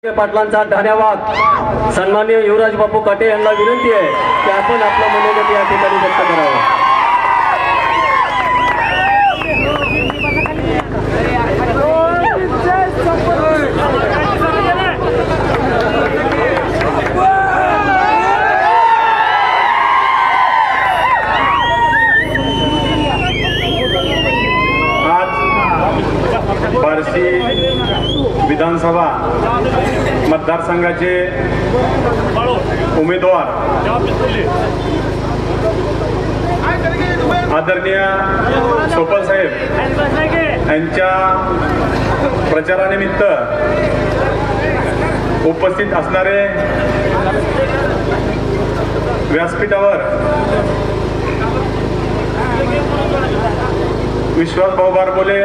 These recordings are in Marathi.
पाटलांचा धन्यवाद। सन्माननीय युवराज बापू काटे यांना विनंती आहे की आपण आपलं मनोगत या ठिकाणी व्यक्त करावं। विधानसभा मतदारसंघाचे उमेदवार आदरणीय सोपल साहेब यांच्या प्रचारानिमित्त उपस्थित असणारे व्यासपीठावर विश्वास भाऊ बारबोले,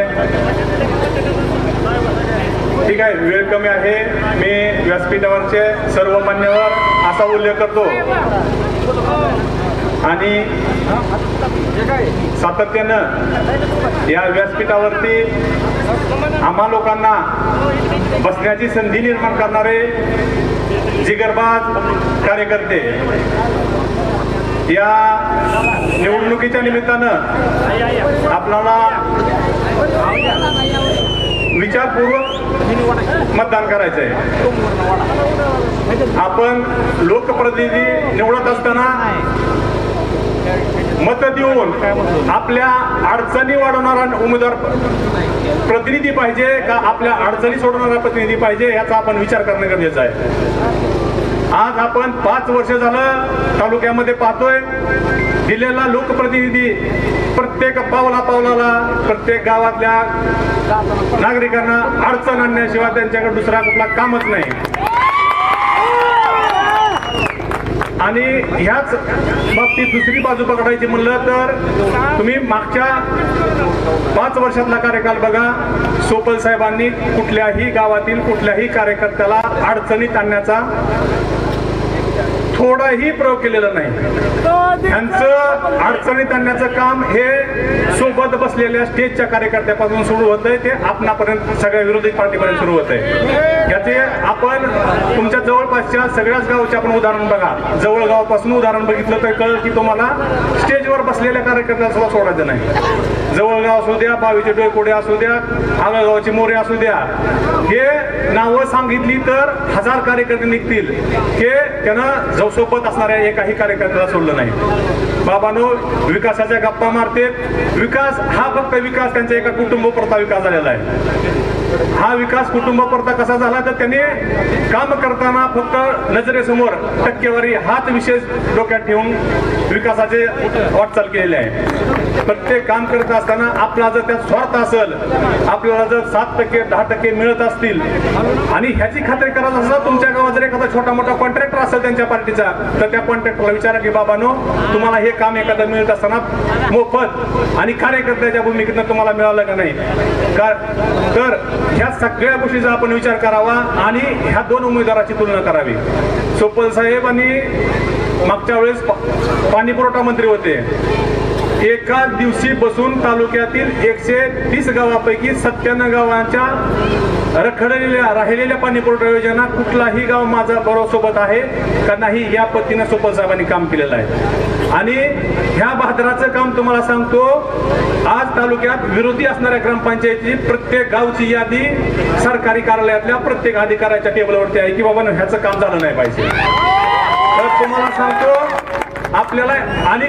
ठीक आहे, वेळ कमी आहे, मी व्यासपीठावरचे सर्व मान्यवर असा उल्लेख करतो आणि सातत्यानं या व्यासपीठावरती आम्हा लोकांना बसण्याची संधी निर्माण करणारे जिगरबाज कार्यकर्ते या निवडणुकीच्या निमित्तानं आपल्याला विचारपूर्वक मतदान करायचं आहे। आपण लोकप्रतिनिधी निवडत असताना मत देऊन आपल्या अडचणी वाढवणारा उमेदवार प्रतिनिधी पाहिजे का आपल्या अडचणी सोडवणारा प्रतिनिधी पाहिजे याचा आपण विचार करणं गरजेचं आहे। आज आपण 5 वर्ष झालं तालुक्यामध्ये पाहतोय, दिलेला लोकप्रतिनिधी प्रत्येक पावलाला प्रत्येक गावातल्या नागरिकांना अडचण आणण्याशिवाय त्यांच्याकडे दुसरा कुठला कामच नाही। आणि ह्याच बाबतीत दुसरी बाजू पकडायची म्हणलं तर तुम्ही मागच्या 5 वर्षातला कार्यकाल बघा, सोपल साहेबांनी कुठल्याही गावातील कुठल्याही कार्यकर्त्याला अडचणीत आणण्याचा थोडाही प्रयोग केलेला नाही। यांचं अडचणीत आणण्याचं काम हे सोबत बसलेल्या स्टेजच्या कार्यकर्त्यापासून सुरू होतंय ते आपणापर्यंत सगळ्या विरोधी पार्टीपर्यंत सुरू होतंय। याचे आपण तुमच्या जवळपासच्या सगळ्याच गावचे आपण उदाहरण बघा, जवळगावापासून उदाहरण बघितलं तर कळलं की तुम्हाला स्टेजवर बसलेल्या कार्यकर्त्याला सुद्धा सोडायचं नाही। जवळगाव असू द्या, बावीचे डोयकोडे असू द्या, आगळगावचे मोरे असू द्या, हे नावं सांगितली तर 1000 कार्यकर्ते निघतील, हे त्यानं सोबत असणाऱ्या एकाही कार्यकर्त्याला सोडलं नाही। बाबांनो विकासाच्या गप्पा मारते, विकास हा फक्त विकास त्यांच्या एका कुटुंबापुरता विकास झालेला आहे। हा विकास कुटुंबापुरता कसा झाला तर त्यांनी काम करताना फक्त नजरेसमोर टक्केवारी हाच विशेष डोक्यात ठेवून विकासाचे वाटचाल केलेले आहे। प्रत्येक काम करत असताना आपला जर त्यात स्वार्थ असेल, आपल्याला जर 7% 10% मिळत असतील आणि ह्याची खात्री करत असेल, तुमच्या गावात जर एखादा छोटा मोठा कॉन्ट्रॅक्टर असेल त्यांच्या पार्टीचा, तर त्या कॉन्ट्रॅक्टरला विचारा की बाबांनो तुम्हाला हे काम एखादं मिळत असताना मोफत आणि कार्यकर्त्याच्या भूमिकेतून तुम्हाला मिळालं का नाही, तर ह्या सगळ्या गोष्टीचा आपण विचार करावा आणि ह्या 2 उमेदवाराची तुलना करावी। सोपल साहेब आणि मागच्या वेळेस पाणी पुरवठा मंत्री होते, एका दिवशी बसून तालुक्यातील 130 गावापैकी 97 गावांच्या रखडलेल्या राहिलेल्या पाणी पुरवठा योजना कुठलाही गाव माझा बरोबरसोबत आहे का नाही या पद्धतीने सोपल साहेबांनी काम केलेलं आहे। आणि ह्या बहादराचं काम तुम्हाला सांगतो, आज तालुक्यात विरोधी असणाऱ्या ग्रामपंचायतीची प्रत्येक गावची यादी सरकारी कार्यालयातल्या प्रत्येक अधिकाऱ्याच्या टेबलवरती आहे की बाबा ह्याचं काम झालं नाही पाहिजे। तर तुम्हाला सांगतो आपल्याला आणि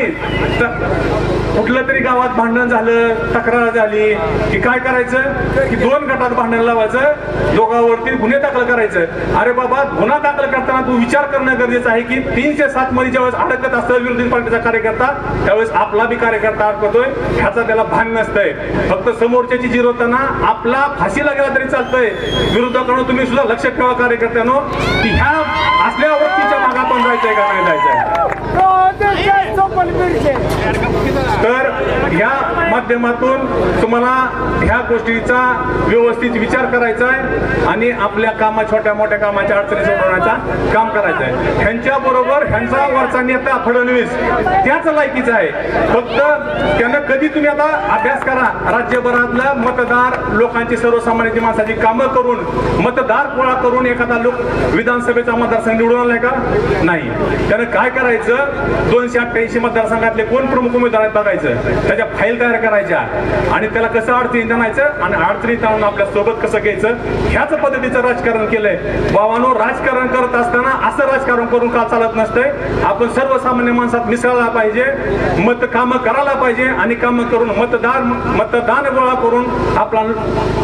कुठलं तरी गावात भांडण झालं, तक्रार झाली की काय करायचं की 2 गटात भांडण लावायचं, दोघांवरती गुन्हे दाखल करायचं। अरे बाबा, गुन्हा दाखल करताना तू विचार करणं गरजेचं आहे की 307 मध्ये ज्यावेळेस अडकत असतं विरोधी पार्टीचा कार्यकर्ता, त्यावेळेस आपला बी कार्यकर्ता अडकतोय, ह्याचा त्याला भान नसतंय। फक्त समोरच्याची जिरवताना आपला फाशीला गेला तरी चालतंय, विरोधाकडून तुम्ही सुद्धा लक्ष ठेवा कार्यकर्त्यांनो की ह्या असल्या वृत्तीच्या मागे आपण जायचंय का नाही जायचंय। तर ह्या माध्यमातून तुम्हाला ह्या गोष्टीचा व्यवस्थित विचार करायचा आहे आणि आपल्या छोट्या मोठ्या कामाच्या अडचणी सोडवण्याचा काम करायचं आहे. ह्यांच्या बरोबर ह्यांचा वरचा नेता फडणवीस त्याच लायकीचा आहे. फक्त त्यांना कधी तुम्ही आता अभ्यास करा, राज्यभरातल्या मतदार लोकांची सर्वसामान्य माणसाची कामं करून मतदार गोळा करून एखादा लोक विधानसभेचा मतदारसंघ निवडून आलाय का? नाही. त्यानं काय करायचं, 288 मतदारसंघातले कोण प्रमुख उमेदवार आहेत बघायचं, त्याच्या फाईल तयार करायच्या आणि त्याला कसं अडचणीत आणायचं आणि अडचणीत आणून आपल्या सोबत कसं घ्यायचं, ह्याच पद्धतीचं राजकारण केलंय. बाबांनो, राजकारण करत असताना असं राजकारण करून का चालत नसतंय. आपण सर्वसामान्य माणसात मिसळला पाहिजे, कामं करायला पाहिजे आणि कामं करून मतदान गोळा करून आपला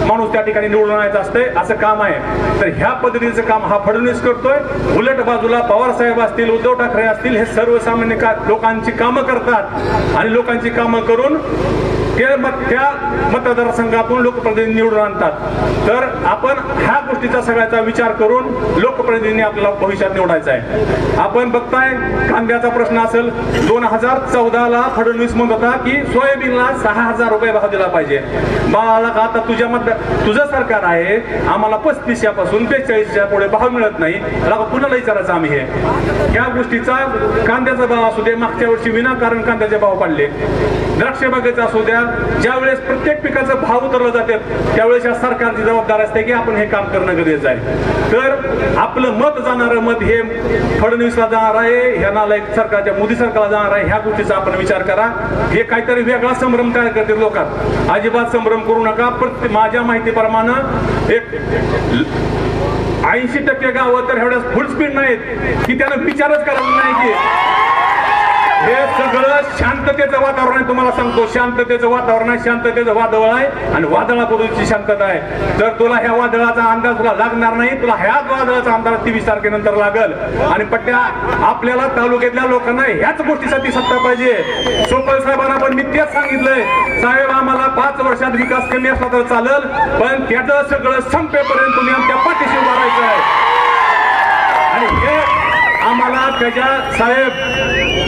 माणूस त्या ठिकाणी निवडून आणायचं असतंय. असं काम आहे. तर ह्या पद्धतीचं काम हा फडणवीस करतोय. उलट बाजूला पवार साहेब असतील, उद्धव ठाकरे असतील, हे सर्वसामान्य लोकांची कामं करतात आणि लोकांची कामं करून त्या मतदारसंघातून लोकप्रतिनिधी निवडून आणतात. तर आपण ह्या गोष्टीचा सगळ्याचा विचार करून लोकप्रतिनिधी आपल्याला भविष्यात निवडायचा आहे. आपण बघताय कांद्याचा प्रश्न असेल, 2014ला फडणवीस म्हणत होता की सोयाबीनला 6,000 रुपये भाव दिला पाहिजे. बाळाला का आता तुझं सरकार आहे, आम्हाला 35 पासून 42 पुढे भाव मिळत नाही, कुणाला विचारायचं आम्ही? ह्या गोष्टीचा कांद्याचा भाव असू दे, मागच्या वर्षी विनाकारण कांद्याचे भाव पडले. द्राक्ष बागेचा असू द्या, ज्या वेळेस प्रत्येक पिकाचा भाव उतरला जाते त्यावेळेस या सरकारची जबाबदारी असते की आपण हे काम करणं गरजेचं आहे. तर आपलं मत जाणारं मत हे फडणवीसला जाणार आहे, ह्या नालायक सरकारच्या मोदी सरकारला जाणार आहे. ह्या गोष्टीचा आपण विचार करा. हे काहीतरी वेगळा संभ्रम तयार करते लोकात. अजिबात संभ्रम करू नका. माझ्या माहितीप्रमाणे एक 80% गावं तर एवढ्या फुल स्पीड नाहीत की त्यानं विचारच करायला नाही की हे सगळं शांततेचं वातावरण आहे. तुम्हाला सांगतो, शांततेचं वातावरण आहे, शांततेचं वादळ आहे आणि वादळापूर्वीची शांतता आहे. तर तुला ह्या वादळाचा अंदाज तुला लागणार नाही, तुला ह्या वादळाचा अंदाज 23 तारखेनंतर लागल. आणि पट्ट्या आपल्याला तालुक्यातल्या लोकांना ह्याच गोष्टीसाठी सत्ता पाहिजे. सोपल साहेबांना पण मी तेच सांगितलंय, साहेब आम्हाला 5 वर्षात विकास कमी असला तर चालेल, पण त्याचं सगळं संपेपर्यंत तुम्ही आमच्या पाठीशी उभा राहायचं आहे. आणि हे आम्हाला त्याच्या साहेब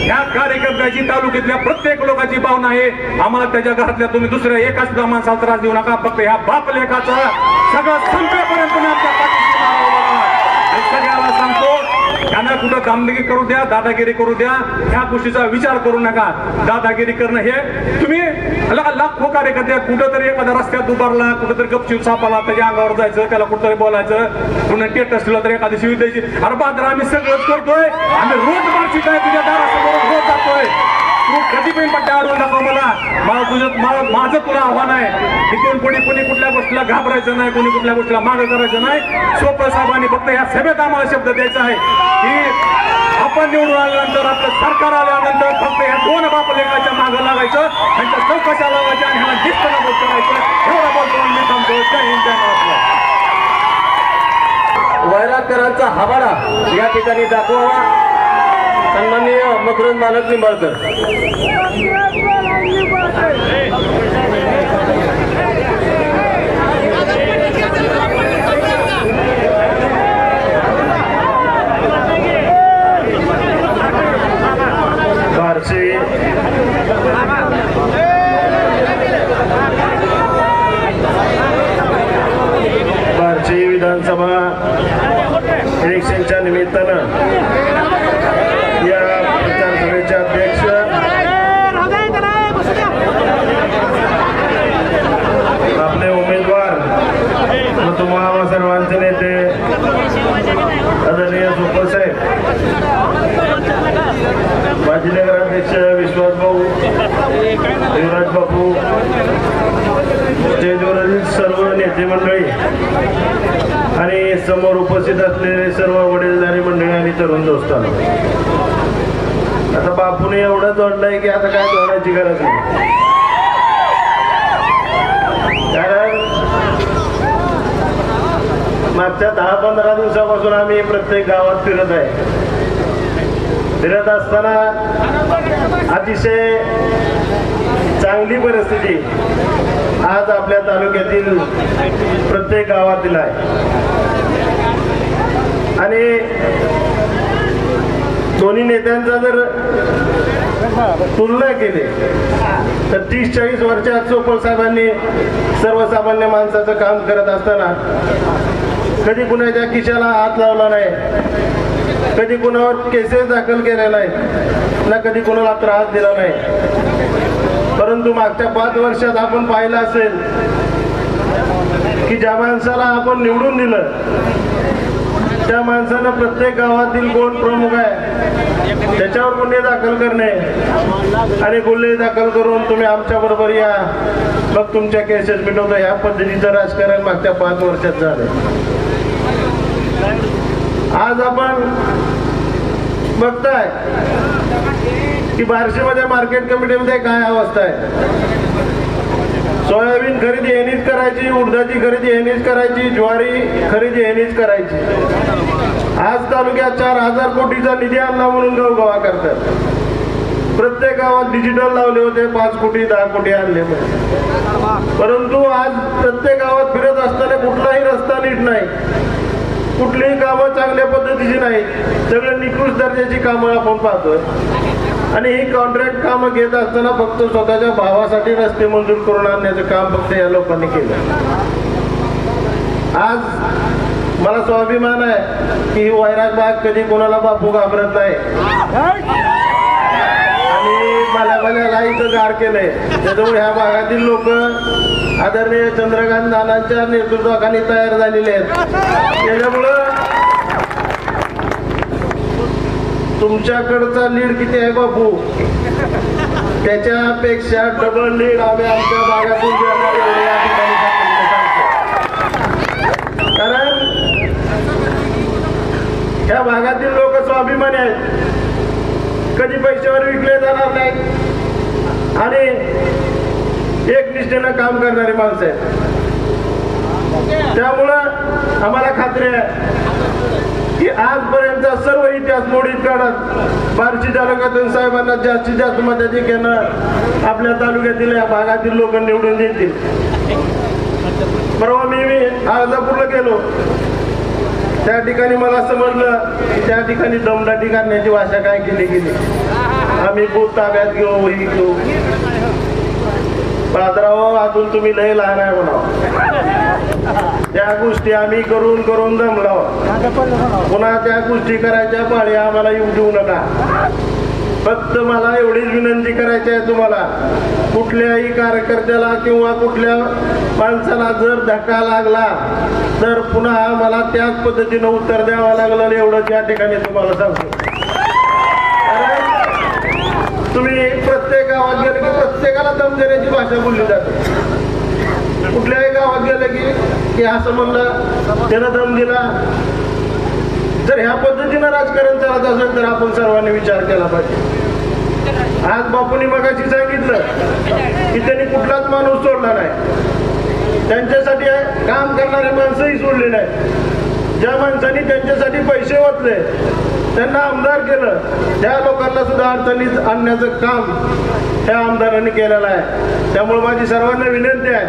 ह्या कार्यकर्त्याची तालुक्यातल्या प्रत्येक लोकांची भावना आहे. आम्हाला त्याच्या घरातल्या तुम्ही दुसऱ्या एका सुद्धा माणसाला त्रास देऊ नका. फक्त ह्या बाप लेखाचा सगळं संपेपर्यंत तुम्ही आमच्या पाठीशी आणि सगळ्याला सांगतो, त्यांना कुठं कामगिरी करू द्या, दादागिरी करू द्या, ह्या गोष्टीचा विचार करू नका. दादागिरी करणं हे तुम्ही लाखो कार्यकर्ते कुठंतरी एखाद्या रस्त्यात उभारला, कुठंतरी गपचूप सापाला त्याच्या अंगावर जायचं, त्याला कुठंतरी बोलायचं, पुन्हा टेटस ठेवला तर एखादी शिवी द्यायची. अरे बादर आम्ही सगळंच करतोय, आम्ही रोज मार्चिक आहे तुझ्या दारासमोर रोज जातोय. तू कधी पण पट्ट्या अडवून दाखव माझं तुला आव्हान आहे. इथून कोणी कुठल्या गोष्टीला घाबरायचं नाही, कोणी कुठल्या गोष्टीला मागं करायचं नाही. सोपं साहेबांनी फक्त या सभेत आम्हाला शब्द द्यायचा आहे की आपण निवडून आल्यानंतर, आपलं सरकार आल्यानंतर फक्त या 2 बाप लेखाच्या मागं लागायचं, त्यांच्या चौकशा लावायच्या आणि ह्याला निष्ठेनं करायचं. एवढं बोलतो मी थांबतो. जय हिंद, जय महाराष्ट्र. वैरागकरांचा हवाला या ठिकाणी दाखवावा. सन्माननीय मकरंद मालक निंबाळकर. बार्शी विधानसभा इलेक्शनच्या निमित्तानं या प्रचार सभेचे अध्यक्ष आपले उमेदवार व तुम्हाला सर्वांचे नेते आदरणीय सुपरसाहेब, माजी नगराध्यक्ष विश्वास भाऊ, युवराज बापू, स्टेजवरील सर्व नेते मंडळी आणि समोर उपस्थित असलेले सर्व वडीलधारी मंडळी आणि तरुण दोस्तांनो, आता बापूने एवढं जोडलंय की आता काय जोडायची गरज नाही. कारण मागच्या 10-15 दिवसापासून आम्ही प्रत्येक गावात फिरत आहे. फिरत असताना अतिशय चांगली परिस्थिती आज आपल्या तालुक्यातील प्रत्येक गावातील आहे. आणि दोन्ही नेत्यांचा जर तुलना केली तर 30-40 वर्षात चोपल साहेबांनी सर्वसामान्य माणसाचं काम करत असताना कधी कुणाच्या खिशाला हात लावला नाही, कधी कुणावर केसेस दाखल केले नाही ना कधी कुणाला त्रास दिला नाही. परंतु मागच्या 5 वर्षात आपण पाहिलं असेल की ज्या माणसाला आपण निवडून दिलं त्या माणसानं प्रत्येक गावातील कोण प्रमुख आहे त्याच्यावर गुन्हे दाखल करणे आणि गुन्हे दाखल करून तुम्ही आमच्या बरोबर या मग तुमच्या केसेस मिटवतो, ह्या पद्धतीचं राजकारण मागच्या 5 वर्षात झालं. आज आपण बघताय की बार्शीमध्ये मार्केट कमिटीमध्ये काय अवस्था आहे. सोयाबीन खरेदी ह्यांनीच करायची, उडदाची खरेदी ह्यांनीच करायची, ज्वारी खरेदी ह्यांनीच करायची. आज तालुक्यात 4,000 कोटीचा निधी आणला म्हणून गवगवा करतात. प्रत्येक गावात डिजिटल लावले होते, 5 कोटी 10 कोटी आणले म्हणून. परंतु आज प्रत्येक गावात फिरत असताना कुठलाही रस्ता नीट नाही, कुठलीही कामं चांगल्या पद्धतीची नाही, सगळं निकृष्ट दर्जाची कामं आपण पाहतोय. आणि ही कॉन्ट्रॅक्ट कामं घेत असताना फक्त स्वतःच्या भावासाठी रस्ते मंजूर करून आणण्याचं काम फक्त या लोकांनी केलं. आज मला स्वाभिमान आहे की ही वैराग बाग कधी कोणाला बापू घाबरत नाही आणि मला इथं गाड केलंय. त्याच्यामुळे ह्या भागातील लोक आदरणीय चंद्रकांत नानांच्या नेतृत्वाखाली तयार झालेले आहेत. त्याच्यामुळं तुमच्याकडचा लीड किती आहे बापू, त्याच्यापेक्षा डबल लीड आम्ही आमच्या भागातून देणार एवढे या ठिकाणी सांगतो. कारण ह्या भागातील लोक स्वाभिमानी आहेत, कधी पैशावर विकले जाणार नाहीत आणि एकनिष्ठेनं काम करणारी माणसं आहेत. त्यामुळं आम्हाला खात्री आहे की आजपर्यंतचा सर्व इतिहास मोडीत काढत बार्शी तालुक्यातून साहेबांना जास्तीत जास्त मताधिक्यानं आपल्या तालुक्यातील या भागातील लोक निवडून देतील. परवा मी अर्धापूरला गेलो, त्या ठिकाणी मला समजलं की त्या ठिकाणी दमदाटी करण्याची भाषा काय केली गेली. आम्ही बूथ ताब्यात घेऊ, ही घेऊ. बाजाराव अजून तुम्ही लय लहान आहे म्हणावं. त्या गोष्टी आम्ही करून करून दमलो. पुन्हा त्या गोष्टी करायच्या पाळी आम्हाला येऊ देऊ नका. फक्त मला एवढीच विनंती करायची आहे तुम्हाला, कुठल्याही कार्यकर्त्याला किंवा कुठल्या माणसाला जर धक्का लागला तर पुन्हा मला त्याच पद्धतीनं उत्तर द्यावं लागलं एवढंच या ठिकाणी तुम्हाला सांगतो. तुम्ही प्रत्येक गावात गेले की प्रत्येकाला दम देण्याची भाषा बोलली जाते. कुठल्याही गावात गेलं की असं म्हणलं त्यानं दम दिला. जर ह्या पद्धतीनं राजकारण चालत असेल तर आपण सर्वांनी विचार केला पाहिजे. आज बापूंनी मगाशी सांगितलं की त्यांनी कुठलाच माणूस सोडला नाही, त्यांच्यासाठी काम करणारे माणसंही सोडली नाही. ज्या माणसांनी त्यांच्यासाठी पैसे ओतले त्यांना आमदार केलं, त्या लोकांना सुद्धा अडचणीत आणण्याचं काम त्या आमदारांनी केलेलं आहे. त्यामुळे माझी सर्वांना विनंती आहे,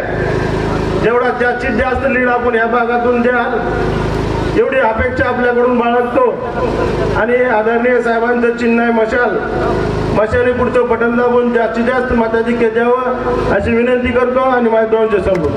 जेवढा जास्तीत जास्त लीड आपण या भागातून द्याल एवढी अपेक्षा आपल्याकडून बाळगतो. आणि आदरणीय साहेबांचं चिन्ह आहे मशाल, मशाली पुढचं बटन दाबून जास्तीत जास्त मताधिक्य द्यावं अशी विनंती करतो आणि माझ्या 2 संपतो.